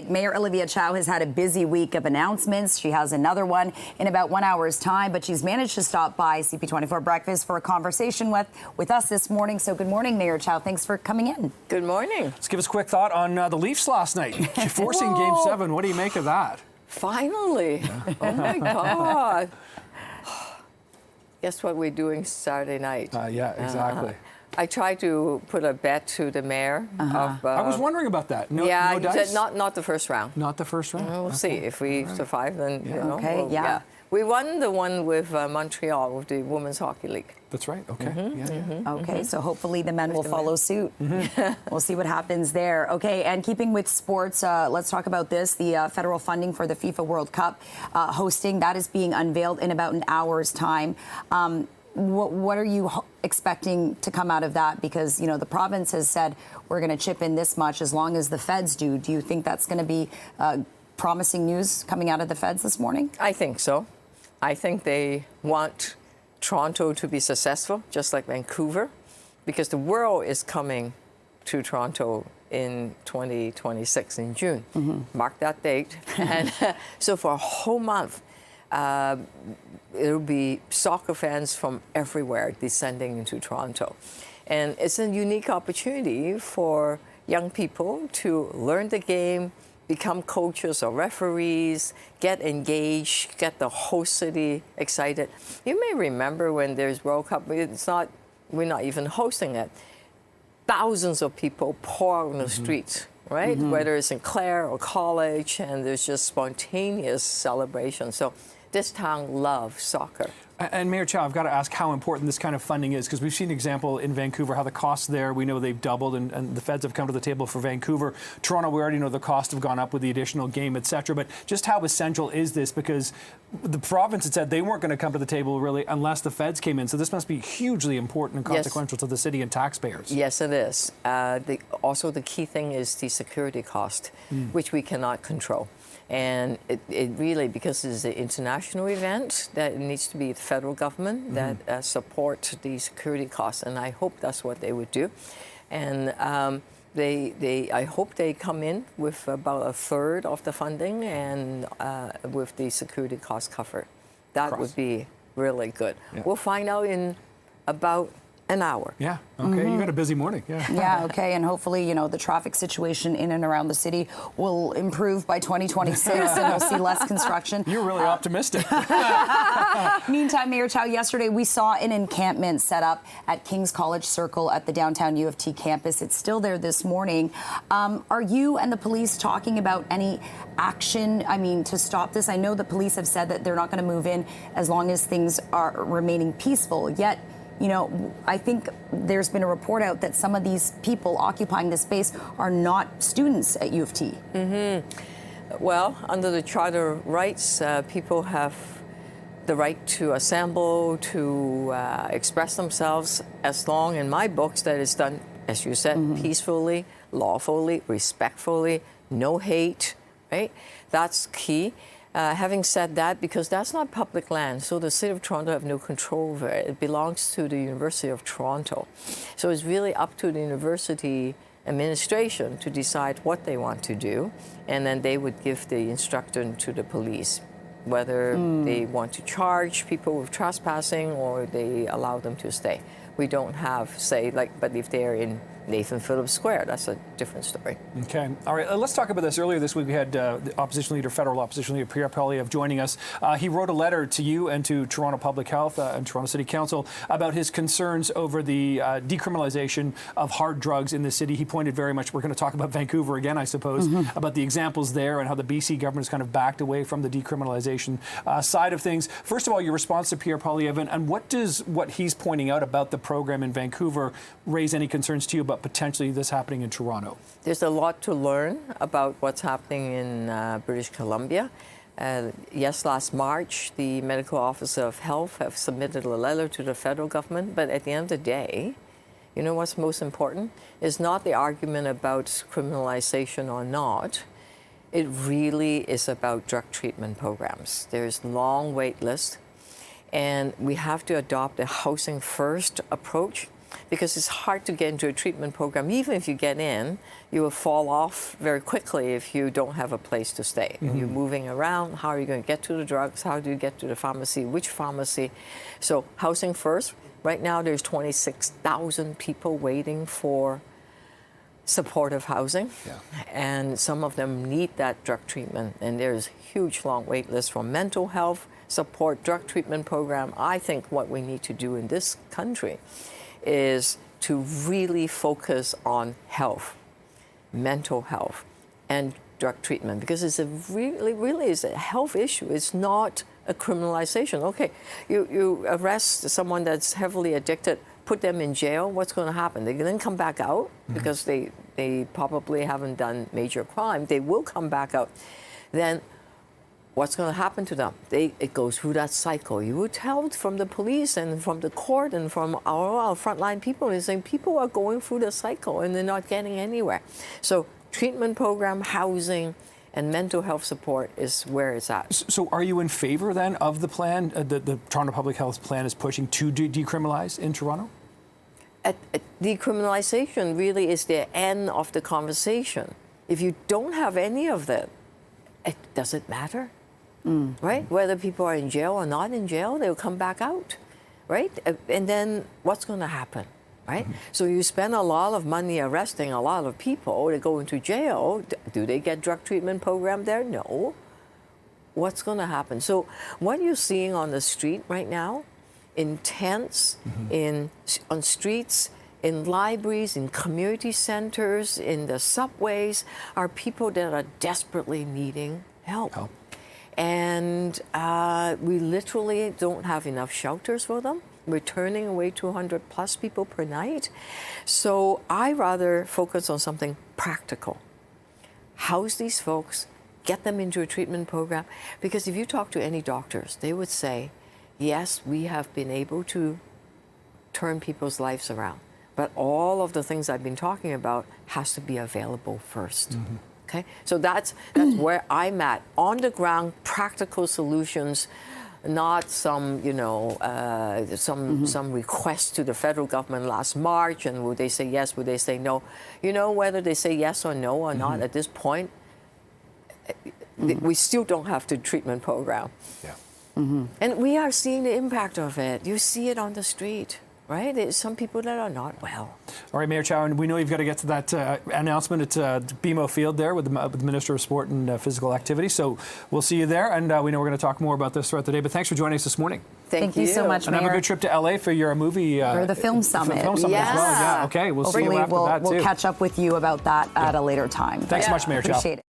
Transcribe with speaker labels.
Speaker 1: Mayor Olivia Chow has had a busy week of announcements. She has another one in about 1 hour's time, but she's managed to stop by CP24 Breakfast for a conversation with us this morning. So good morning, Mayor Chow. Thanks for coming in.
Speaker 2: Good morning.
Speaker 3: Let's give us a quick thought on the Leafs last night. Forcing Game 7. What do you make of that?
Speaker 2: Finally. Oh, my God. Guess what we're doing Saturday night?
Speaker 3: Yeah, exactly.
Speaker 2: I tried to put a bet to the mayor.
Speaker 3: I was wondering about that. No dice?
Speaker 2: Not the first round.
Speaker 3: Not the first round?
Speaker 2: We'll see. If we survive, then, you know.
Speaker 1: Okay,
Speaker 2: yeah. We won the one with Montreal, with the Women's Hockey League.
Speaker 3: That's right. Okay.
Speaker 1: Okay, so hopefully the men will follow suit. We'll see what happens there. Okay, and keeping with sports, let's talk about this. The federal funding for the FIFA World Cup hosting, that is being unveiled in about an hour's time. What are you expecting to come out of that? Because, you know, the province has said we're going to chip in this much as long as the feds do. Do you think that's going to be promising news coming out of the feds this morning?
Speaker 2: I think so. I think they want Toronto to be successful, just like Vancouver, because the world is coming to Toronto in 2026 in June. Mark that date. And so for a whole month, it'll be soccer fans from everywhere descending into Toronto. And it's a unique opportunity for young people to learn the game, become coaches or referees, get engaged, get the whole city excited. You may remember when there's World Cup, we're not even hosting it. Thousands of people pour out on the streets, right? Whether it's in Clare or college, and there's just spontaneous celebration. So this town loves soccer.
Speaker 3: And Mayor Chow, I've got to ask how important this kind of funding is, because we've seen an example in Vancouver, how the costs there, we know they've doubled, and the feds have come to the table for Vancouver. Toronto, we already know the cost have gone up with the additional game, et cetera. But just how essential is this? Because the province had said they weren't going to come to the table really unless the feds came in. So this must be hugely important and consequential to the city and taxpayers.
Speaker 2: Yes, it is. Also, the key thing is the security cost, which we cannot control. And it really, because it's an international event, that it needs to be the federal government that support the security costs. And I hope that's what they would do. And I hope they come in with about a third of the funding and with the security costs covered. That would be really good. Yeah. We'll find out in about an hour.
Speaker 3: Yeah. Okay. You got a busy morning. Yeah.
Speaker 1: Yeah. Okay. And hopefully, you know, the traffic situation in and around the city will improve by 2026 and we'll see less construction.
Speaker 3: You're really optimistic.
Speaker 1: Meantime, Mayor Chow, yesterday we saw an encampment set up at King's College Circle at the downtown U of T campus. It's still there this morning. Are you and the police talking about any action, to stop this? I know the police have said that they're not going to move in as long as things are remaining peaceful. Yet, you know, I think there's been a report out that some of these people occupying this space are not students at U of T.
Speaker 2: Well, under the Charter rights, people have the right to assemble, to express themselves, as long, in my books, that it's done, as you said, peacefully, lawfully, respectfully, no hate, right? That's key. Having said that, because that's not public land, so the City of Toronto have no control over it. It belongs to the University of Toronto. So it's really up to the university administration to decide what they want to do, and then they would give the instruction to the police, whether they want to charge people with trespassing or they allow them to stay. We don't have say, but if they're in Nathan Phillips Square, that's a different story.
Speaker 3: Okay. All right. Let's talk about this. Earlier this week, we had the opposition leader, federal opposition leader, Pierre Poilievre, joining us. He wrote a letter to you and to Toronto Public Health and Toronto City Council about his concerns over the decriminalization of hard drugs in the city. He pointed very much, we're going to talk about Vancouver again, I suppose, about the examples there and how the BC government has kind of backed away from the decriminalization side of things. First of all, your response to Pierre Poilievre, and what does what he's pointing out about the program in Vancouver raise any concerns to you about potentially this happening in Toronto?
Speaker 2: There's a lot to learn about what's happening in British Columbia. Yes, last March, the Medical Officer of Health have submitted a letter to the federal government, but at the end of the day, you know what's most important? Is not the argument about criminalization or not. It really is about drug treatment programs. There's long wait lists, and we have to adopt a housing first approach. because it's hard to get into a treatment program. Even if you get in, you will fall off very quickly if you don't have a place to stay. You're moving around. How are you going to get to the drugs? How do you get to the pharmacy? Which pharmacy? So housing first. Right now, there's 26,000 people waiting for supportive housing, and some of them need that drug treatment, and there's huge long wait lists for mental health support, drug treatment program. I think what we need to do in this country is to really focus on health, mental health, and drug treatment, because it's a really is a health issue. It's not a criminalization. Okay, you arrest someone that's heavily addicted, put them in jail, what's going to happen? They can then come back out because they probably haven't done major crime. They will come back out. Then what's going to happen to them? It goes through that cycle. You would tell from the police and from the court and from our frontline people, and saying people are going through the cycle and they're not getting anywhere. So treatment program, housing, and mental health support is where it's at.
Speaker 3: So are you in favor then of the plan, the Toronto Public Health plan is pushing to decriminalize in Toronto?
Speaker 2: Decriminalization really is the end of the conversation. If you don't have any of that, it doesn't matter, right? Whether people are in jail or not in jail, they'll come back out, right? And then what's going to happen? Right? So you spend a lot of money arresting a lot of people. They go into jail. Do they get drug treatment program there? No. What's going to happen? So what you're seeing on the street right now, in tents, on streets, in libraries, in community centers, in the subways, are people that are desperately needing help. And we literally don't have enough shelters for them. We're turning away 200 plus people per night. So I rather focus on something practical. House these folks, get them into a treatment program. Because if you talk to any doctors, they would say, yes, we have been able to turn people's lives around. But all of the things I've been talking about has to be available first. Okay? So that's where I'm at. On the ground, practical solutions, not some, some request to the federal government last March, and would they say yes, would they say no? You know, whether they say yes or no or not at this point, we still don't have the treatment program. And we are seeing the impact of it. You see it on the street. Right? There's some people that are not well.
Speaker 3: All right, Mayor Chow, and we know you've got to get to that announcement at BMO Field there with the Minister of Sport and Physical Activity. So we'll see you there, and we know we're going to talk more about this throughout the day. But thanks for joining us this morning.
Speaker 2: Thank
Speaker 1: you so much,
Speaker 3: and
Speaker 1: Mayor.
Speaker 3: have a good trip to LA for your movie.
Speaker 1: For the film summit.
Speaker 3: For the film summit as well. Yeah. Okay. We'll see you after that too.
Speaker 1: We'll catch up with you about that at a later time.
Speaker 3: Thanks so much, Mayor Chow.
Speaker 1: Appreciate it.